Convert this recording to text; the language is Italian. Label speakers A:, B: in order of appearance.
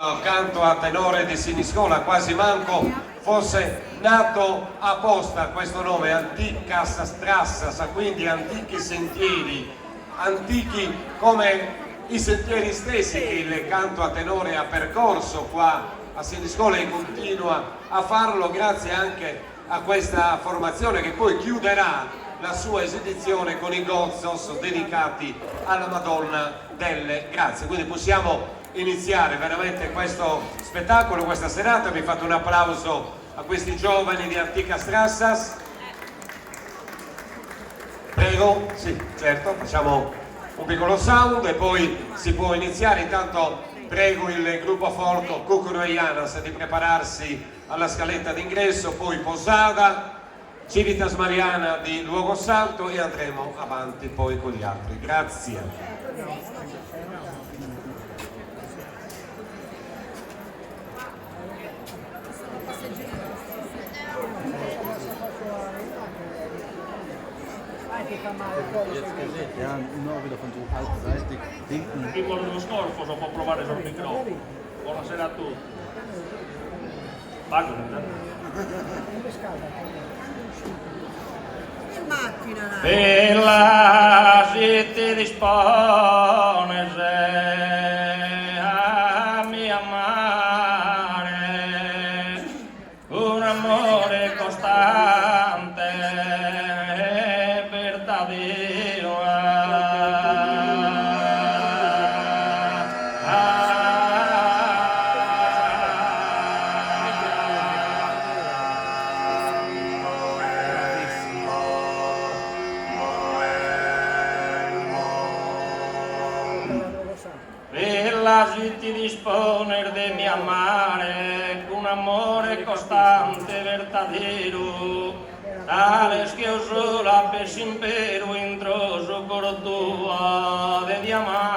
A: Canto a tenore di Siniscola, quasi manco fosse nato apposta questo nome, Antica Strassas, quindi antichi sentieri, antichi come i sentieri stessi che il canto a tenore ha percorso qua a Siniscola e continua a farlo grazie anche a questa formazione che poi chiuderà la sua esibizione con i gozzos dedicati alla Madonna delle Grazie. Quindi possiamo iniziare veramente questo spettacolo, questa serata. Vi fate un applauso a questi giovani di Antica Strassas. Prego, sì, certo, facciamo un piccolo sound e poi si può iniziare. Intanto prego il gruppo folco Cucuro e Janas di prepararsi alla scaletta d'ingresso, poi Posada, Civitas Mariana di Luogo Santo e andremo avanti poi con gli altri. Grazie.
B: Tipo lo scorso so può provare sul microfono. Buonasera a tutti. Vado, Bella se ti dispone a mi amare, un amore costante e verdadero. Bella si ti disponer de mi amare, un amore costante, verdadero, tales que yo sola per impero intro su cor tua de diamante.